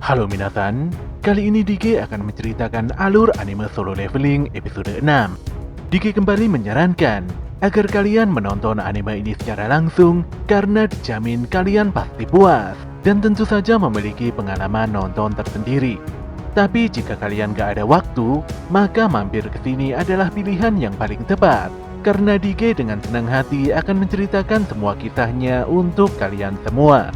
Halo minasan, kali ini Dike akan menceritakan alur anime Solo Leveling episode 6. Dike kembali menyarankan agar kalian menonton anime ini secara langsung karena dijamin kalian pasti puas dan tentu saja memiliki pengalaman nonton tersendiri. Tapi jika kalian gak ada waktu, maka mampir ke sini adalah pilihan yang paling tepat karena Dike dengan senang hati akan menceritakan semua kisahnya untuk kalian semua.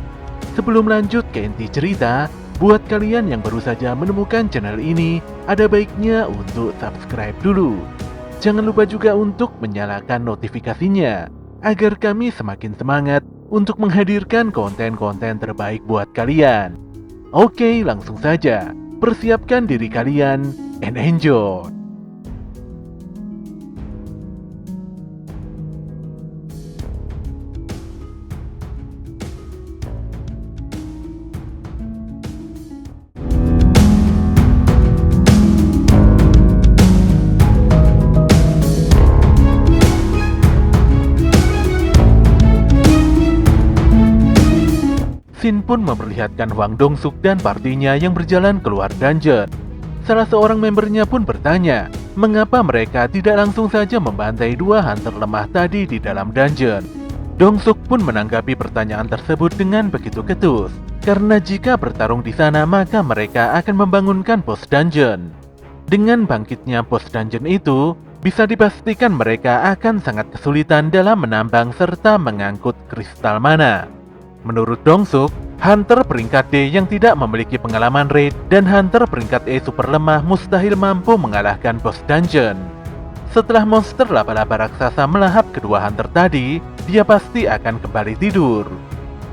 Sebelum lanjut ke inti cerita, buat kalian yang baru saja menemukan channel ini, ada baiknya untuk subscribe dulu. Jangan lupa juga untuk menyalakan notifikasinya, agar kami semakin semangat untuk menghadirkan konten-konten terbaik buat kalian. Oke, langsung saja. Persiapkan diri kalian and enjoy! Shin pun memperlihatkan Hwang Dong-suk dan partinya yang berjalan keluar dungeon. Salah seorang membernya pun bertanya, mengapa mereka tidak langsung saja membantai dua hunter lemah tadi di dalam dungeon. Dong-suk pun menanggapi pertanyaan tersebut dengan begitu ketus, karena jika bertarung di sana maka mereka akan membangunkan pos dungeon. Dengan bangkitnya pos dungeon itu, bisa dipastikan mereka akan sangat kesulitan dalam menambang serta mengangkut kristal mana. Menurut Dong-suk, hunter peringkat D yang tidak memiliki pengalaman raid dan hunter peringkat E super lemah mustahil mampu mengalahkan boss dungeon. Setelah monster laba-laba raksasa melahap kedua hunter tadi, dia pasti akan kembali tidur.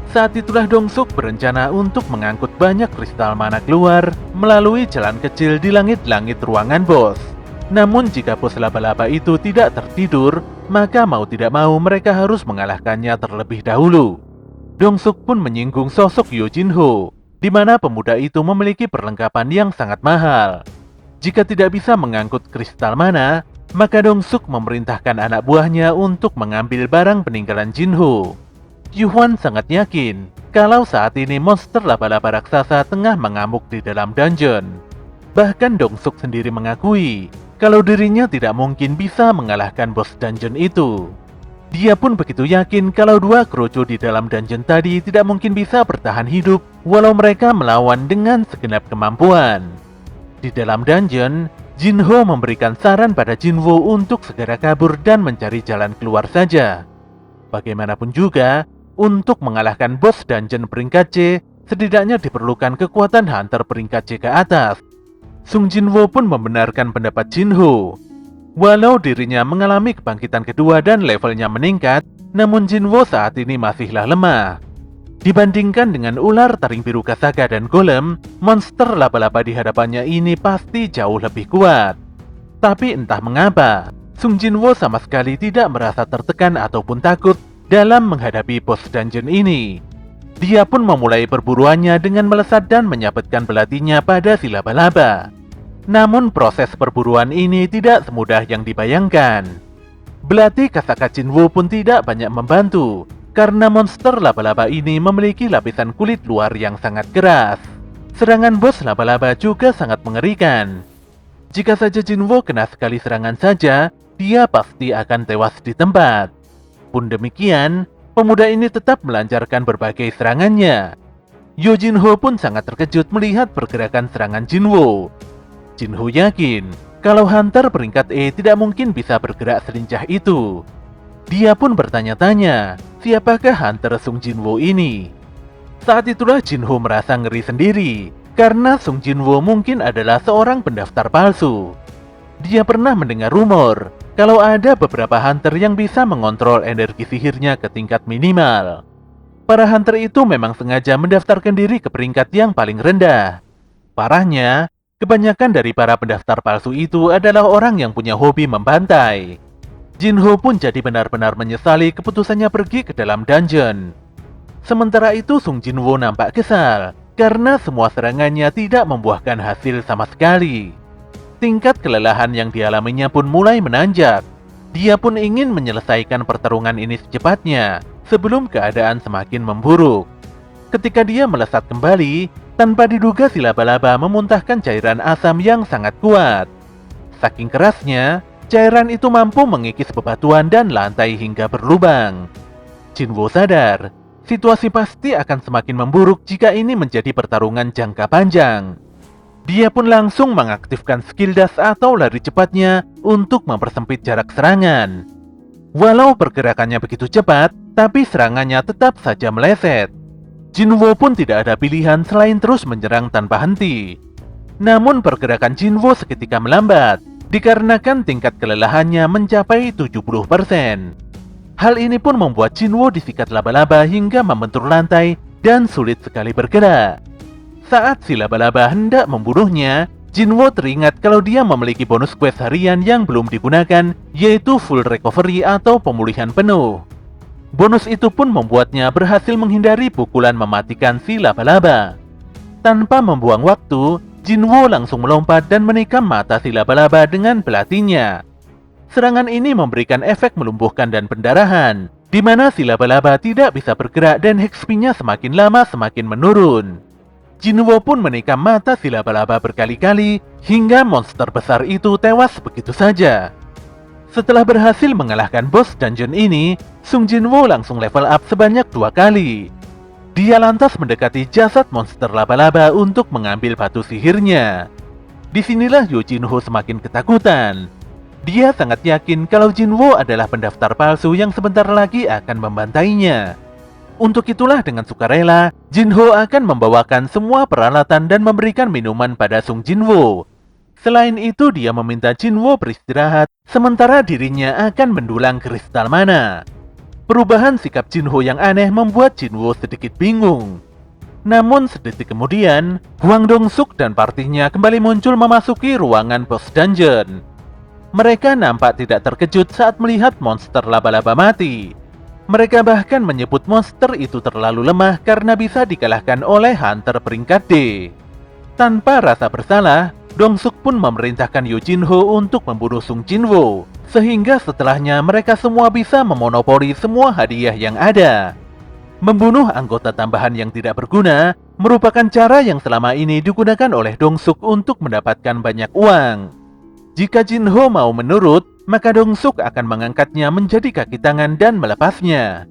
Saat itulah Dong-suk berencana untuk mengangkut banyak kristal mana keluar melalui jalan kecil di langit-langit ruangan boss. Namun jika bos laba-laba itu tidak tertidur, maka mau tidak mau mereka harus mengalahkannya terlebih dahulu. Dong-suk pun menyinggung sosok Yo Jin-ho, di mana pemuda itu memiliki perlengkapan yang sangat mahal. Jika tidak bisa mengangkut kristal mana, maka Dong-suk memerintahkan anak buahnya untuk mengambil barang peninggalan Jin-ho. Yu-hwan sangat yakin kalau saat ini monster laba-laba raksasa tengah mengamuk di dalam dungeon. Bahkan Dong-suk sendiri mengakui kalau dirinya tidak mungkin bisa mengalahkan bos dungeon itu. Dia pun begitu yakin kalau dua kroco di dalam dungeon tadi tidak mungkin bisa bertahan hidup walau mereka melawan dengan segenap kemampuan. Di dalam dungeon, Jin-ho memberikan saran pada Jin-woo untuk segera kabur dan mencari jalan keluar saja. Bagaimanapun juga, untuk mengalahkan bos dungeon peringkat C, setidaknya diperlukan kekuatan hunter peringkat C ke atas. Sung Jin-woo pun membenarkan pendapat Jin-ho. Walau dirinya mengalami kebangkitan kedua dan levelnya meningkat, namun Jin-woo saat ini masihlah lemah. Dibandingkan dengan ular taring biru Kasaka dan golem, monster laba-laba di hadapannya ini pasti jauh lebih kuat. Tapi entah mengapa, Sung Jin-woo sama sekali tidak merasa tertekan ataupun takut dalam menghadapi boss dungeon ini. Dia pun memulai perburuannya dengan melesat dan menyabetkan belatinya pada si laba-laba. Namun proses perburuan ini tidak semudah yang dibayangkan. Belati Kasaka Jin-woo pun tidak banyak membantu, karena monster laba-laba ini memiliki lapisan kulit luar yang sangat keras. Serangan bos laba-laba juga sangat mengerikan. Jika saja Jin-woo kena sekali serangan saja, dia pasti akan tewas di tempat. Pun demikian, pemuda ini tetap melancarkan berbagai serangannya. Yo Jin-ho pun sangat terkejut melihat pergerakan serangan Jin-woo. Jin-ho yakin kalau hunter peringkat E tidak mungkin bisa bergerak selincah itu. Dia pun bertanya-tanya, siapakah hunter Sung Jin-woo ini? Saat itulah Jin-ho merasa ngeri sendiri, karena Sung Jin-woo mungkin adalah seorang pendaftar palsu. Dia pernah mendengar rumor kalau ada beberapa hunter yang bisa mengontrol energi sihirnya ke tingkat minimal. Para hunter itu memang sengaja mendaftarkan diri ke peringkat yang paling rendah. Parahnya, kebanyakan dari para pendaftar palsu itu adalah orang yang punya hobi membantai. Jin-ho pun jadi benar-benar menyesali keputusannya pergi ke dalam dungeon. Sementara itu Sung Jin-woo nampak kesal karena semua serangannya tidak membuahkan hasil sama sekali. Tingkat kelelahan yang dialaminya pun mulai menanjak. Dia pun ingin menyelesaikan pertarungan ini secepatnya sebelum keadaan semakin memburuk. Ketika dia melesat kembali, Tanpa diduga si laba-laba memuntahkan cairan asam yang sangat kuat. Saking kerasnya, cairan itu mampu mengikis bebatuan dan lantai hingga berlubang. Jinwo sadar, situasi pasti akan semakin memburuk jika ini menjadi pertarungan jangka panjang. Dia pun langsung mengaktifkan skill dash atau lari cepatnya untuk mempersempit jarak serangan. Walau pergerakannya begitu cepat, tapi serangannya tetap saja meleset. Jinwo pun tidak ada pilihan selain terus menyerang tanpa henti. Namun pergerakan Jinwo seketika melambat, dikarenakan tingkat kelelahannya mencapai 70%. Hal ini pun membuat Jinwo disikat laba-laba hingga membentur lantai dan sulit sekali bergerak. Saat si laba-laba hendak membunuhnya, Jinwo teringat kalau dia memiliki bonus quest harian yang belum digunakan, yaitu full recovery atau pemulihan penuh. Bonus itu pun membuatnya berhasil menghindari pukulan mematikan si laba-laba. Tanpa membuang waktu, Jinwo langsung melompat dan menikam mata si laba-laba dengan belatinya. Serangan ini memberikan efek melumpuhkan dan pendarahan, di mana si laba-laba tidak bisa bergerak dan HP-nya semakin lama semakin menurun. Jinwo pun menikam mata si laba-laba berkali-kali hingga monster besar itu tewas begitu saja. Setelah berhasil mengalahkan bos dungeon ini, Sung Jinwo langsung level up sebanyak 2 kali. Dia lantas mendekati jasad monster laba-laba untuk mengambil batu sihirnya. Disinilah Yo Jinho semakin ketakutan. Dia sangat yakin kalau Jinwo adalah pendaftar palsu yang sebentar lagi akan membantainya. Untuk itulah dengan sukarela, Jinho akan membawakan semua peralatan dan memberikan minuman pada Sung Jinwo. Selain itu, dia meminta Jinwo beristirahat, sementara dirinya akan mendulang kristal mana. Perubahan sikap Jinho yang aneh membuat Jinwo sedikit bingung. Namun sedetik kemudian, Hwang Dong-suk dan partinya kembali muncul memasuki ruangan boss dungeon. Mereka nampak tidak terkejut saat melihat monster laba-laba mati. Mereka bahkan menyebut monster itu terlalu lemah karena bisa dikalahkan oleh hunter peringkat D. Tanpa rasa bersalah, Dong-suk pun memerintahkan Yo Jinho untuk membunuh Sung Jinwo, sehingga setelahnya mereka semua bisa memonopoli semua hadiah yang ada. Membunuh anggota tambahan yang tidak berguna merupakan cara yang selama ini digunakan oleh Dong-suk untuk mendapatkan banyak uang. Jika Jinho mau menurut, maka Dong-suk akan mengangkatnya menjadi kaki tangan dan melepasnya.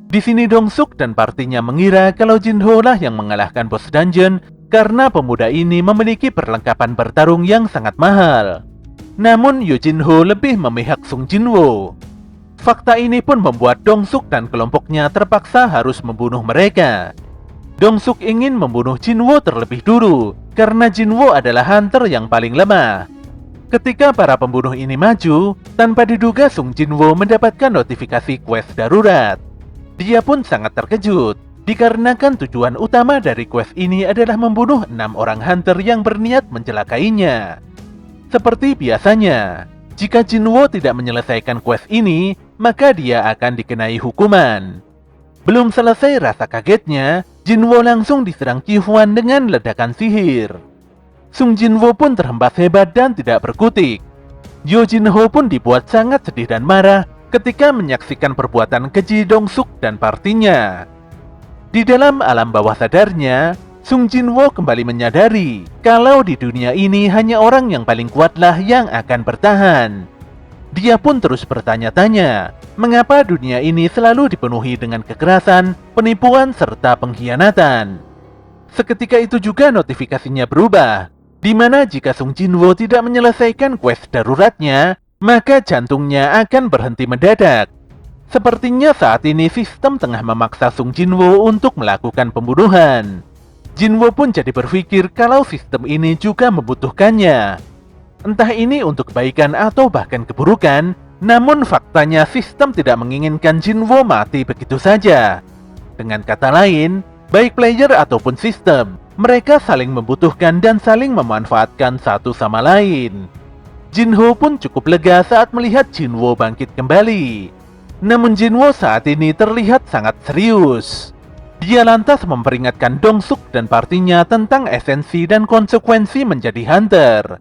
Di sini Dong-suk dan partinya mengira kalau Jinho lah yang mengalahkan bos dungeon karena pemuda ini memiliki perlengkapan bertarung yang sangat mahal. Namun Yo Jinho lebih memihak Sung Jinwo. Fakta ini pun membuat Dong-suk dan kelompoknya terpaksa harus membunuh mereka. Dong-suk ingin membunuh Jinwo terlebih dulu karena Jinwo adalah hunter yang paling lemah. Ketika para pembunuh ini maju, tanpa diduga Sung Jinwo mendapatkan notifikasi quest darurat. Dia pun sangat terkejut, dikarenakan tujuan utama dari quest ini adalah membunuh 6 orang hunter yang berniat mencelakainya. Seperti biasanya, jika Jinwo tidak menyelesaikan quest ini, maka dia akan dikenai hukuman. Belum selesai rasa kagetnya, Jinwo langsung diserang Qi Huan dengan ledakan sihir. Sung Jinwo pun terhempas hebat dan tidak berkutik. Yo Jinho pun dibuat sangat sedih dan marah ketika menyaksikan perbuatan keji Dong-suk dan partinya. Di dalam alam bawah sadarnya, Sung Jinwo kembali menyadari kalau di dunia ini hanya orang yang paling kuatlah yang akan bertahan. Dia pun terus bertanya-tanya, mengapa dunia ini selalu dipenuhi dengan kekerasan, penipuan, serta pengkhianatan. Seketika itu juga notifikasinya berubah, di mana jika Sung Jinwo tidak menyelesaikan quest daruratnya, maka jantungnya akan berhenti mendadak. Sepertinya saat ini sistem tengah memaksa Sung Jinwo untuk melakukan pembunuhan. Jinwo pun jadi berpikir kalau sistem ini juga membutuhkannya. Entah ini untuk kebaikan atau bahkan keburukan, namun faktanya sistem tidak menginginkan Jinwo mati begitu saja. Dengan kata lain, baik player ataupun sistem, mereka saling membutuhkan dan saling memanfaatkan satu sama lain. Jinho pun cukup lega saat melihat Jinwo bangkit kembali. Namun Jinwo saat ini terlihat sangat serius. Dia lantas memperingatkan Dong-suk dan partinya tentang esensi dan konsekuensi menjadi hunter.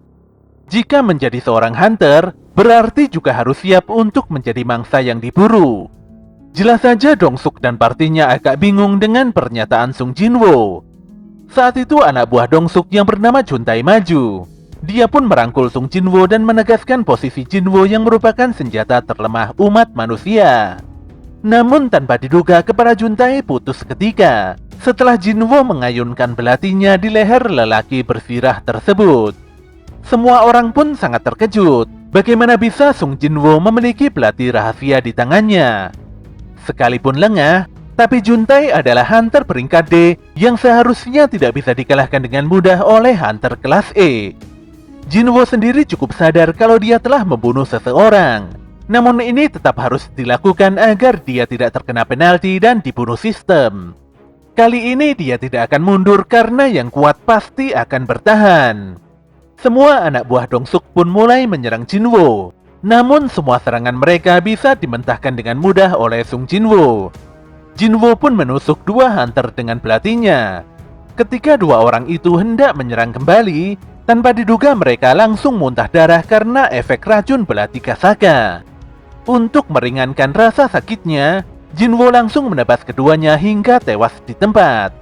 Jika menjadi seorang hunter, berarti juga harus siap untuk menjadi mangsa yang diburu. Jelas saja Dong-suk dan partinya agak bingung dengan pernyataan Sung Jinwo. Saat itu anak buah Dongsuk yang bernama Juntai maju. Dia pun merangkul Sung Jinwo dan menegaskan posisi Jinwo yang merupakan senjata terlemah umat manusia. Namun tanpa diduga kepala Juntai putus seketika setelah Jinwo mengayunkan belatinya di leher lelaki bersirah tersebut. Semua orang pun sangat terkejut. Bagaimana bisa Sung Jinwo memiliki belati rahasia di tangannya? Sekalipun lengah, tapi Juntai adalah hunter peringkat D yang seharusnya tidak bisa dikalahkan dengan mudah oleh hunter kelas E. Jinwo sendiri cukup sadar kalau dia telah membunuh seseorang. Namun ini tetap harus dilakukan agar dia tidak terkena penalti dan dibunuh sistem. Kali ini dia tidak akan mundur karena yang kuat pasti akan bertahan. Semua anak buah Dongsuk pun mulai menyerang Jinwo. Namun semua serangan mereka bisa dimentahkan dengan mudah oleh Sung Jinwo. Jinwo pun menusuk dua hunter dengan belatinya. Ketika dua orang itu hendak menyerang kembali, tanpa diduga mereka langsung muntah darah karena efek racun belati Kasaka. Untuk meringankan rasa sakitnya, Jinwo langsung menebas keduanya hingga tewas di tempat.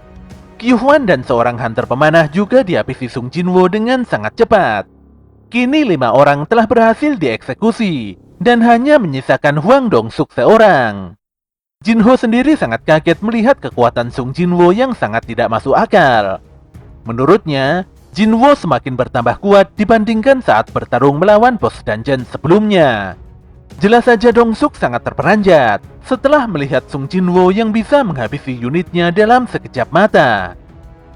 Kyuhwan dan seorang hunter pemanah juga dihabisi Sung Jinwo dengan sangat cepat. Kini 5 orang telah berhasil dieksekusi dan hanya menyisakan Hwang Dongsuk seorang. Jinho sendiri sangat kaget melihat kekuatan Sung Jinwo yang sangat tidak masuk akal. Menurutnya, Jinwo semakin bertambah kuat dibandingkan saat bertarung melawan bos dungeon sebelumnya. Jelas saja Dongsuk sangat terperanjat setelah melihat Sung Jinwo yang bisa menghabisi unitnya dalam sekejap mata.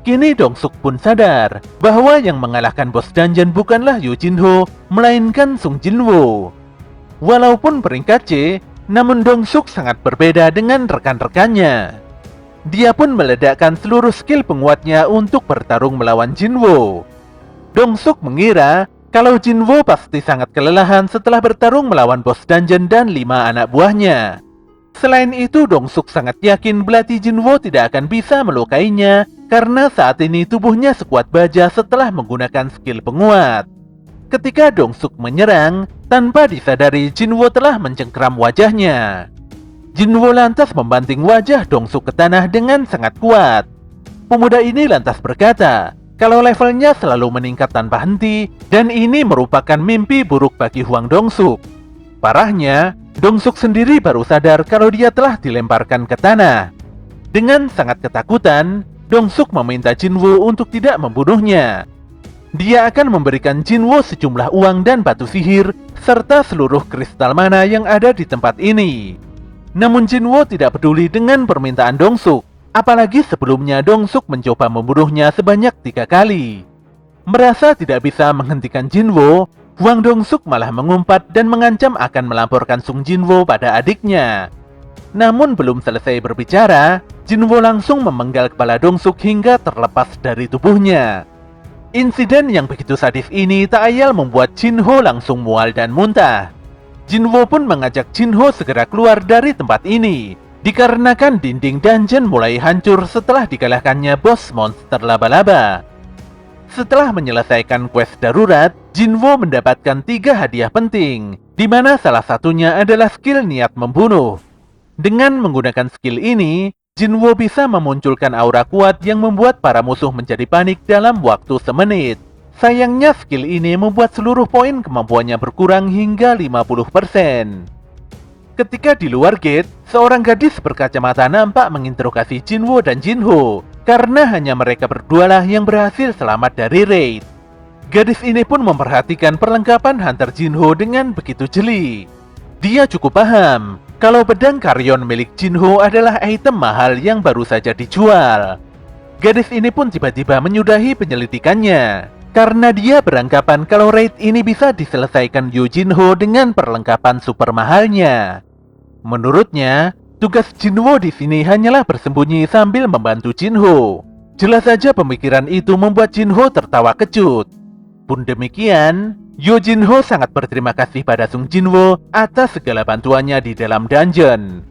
Kini Dongsuk pun sadar bahwa yang mengalahkan bos dungeon bukanlah Yu Jinho, melainkan Sung Jinwo. Walaupun peringkat C, namun Dongsuk sangat berbeda dengan rekan-rekannya. Dia pun meledakkan seluruh skill penguatnya untuk bertarung melawan Jinwo. Dongsuk mengira kalau Jinwo pasti sangat kelelahan setelah bertarung melawan bos dungeon dan 5 anak buahnya. Selain itu, Dongsuk sangat yakin belati Jinwo tidak akan bisa melukainya karena saat ini tubuhnya sekuat baja setelah menggunakan skill penguat. Ketika Dongsuk menyerang, tanpa disadari Jinwo telah mencengkram wajahnya. Jinwo lantas membanting wajah Dongsuk ke tanah dengan sangat kuat. Pemuda ini lantas berkata kalau levelnya selalu meningkat tanpa henti dan ini merupakan mimpi buruk bagi Hwang Dongsuk. Parahnya, Dongsuk sendiri baru sadar kalau dia telah dilemparkan ke tanah. Dengan sangat ketakutan, Dongsuk meminta Jinwo untuk tidak membunuhnya. Dia akan memberikan Jinwo sejumlah uang dan batu sihir serta seluruh kristal mana yang ada di tempat ini. Namun Jinwo tidak peduli dengan permintaan Dongsuk, apalagi sebelumnya Dongsuk mencoba membunuhnya sebanyak 3 kali. Merasa tidak bisa menghentikan Jinwo, Hwang Dongsuk malah mengumpat dan mengancam akan melaporkan Sung Jinwo pada adiknya. Namun belum selesai berbicara, Jinwo langsung memenggal kepala Dongsuk hingga terlepas dari tubuhnya. Insiden yang begitu sadis ini tak ayal membuat Jinho langsung mual dan muntah. Jinwo pun mengajak Jinho segera keluar dari tempat ini, dikarenakan dinding dungeon mulai hancur setelah dikalahkannya bos monster laba-laba. Setelah menyelesaikan quest darurat, Jinwo mendapatkan 3 hadiah penting, di mana salah satunya adalah skill niat membunuh. Dengan menggunakan skill ini, Jinwo bisa memunculkan aura kuat yang membuat para musuh menjadi panik dalam waktu semenit. Sayangnya skill ini membuat seluruh poin kemampuannya berkurang hingga 50%. Ketika di luar gate, seorang gadis berkacamata nampak menginterogasi Jinwo dan Jinho, karena hanya mereka berdualah yang berhasil selamat dari raid. Gadis ini pun memperhatikan perlengkapan Hunter Jinho dengan begitu jeli. Dia cukup paham kalau pedang Karyon milik Jinho adalah item mahal yang baru saja dijual. Gadis ini pun tiba-tiba menyudahi penyelidikannya, karena dia beranggapan kalau raid ini bisa diselesaikan Yu Jinho dengan perlengkapan super mahalnya. Menurutnya, tugas Jinwo di sini hanyalah bersembunyi sambil membantu Jinho. Jelas saja pemikiran itu membuat Jinho tertawa kecut. Pun demikian, Yu Jinho sangat berterima kasih pada Sung Jinwo atas segala bantuannya di dalam dungeon.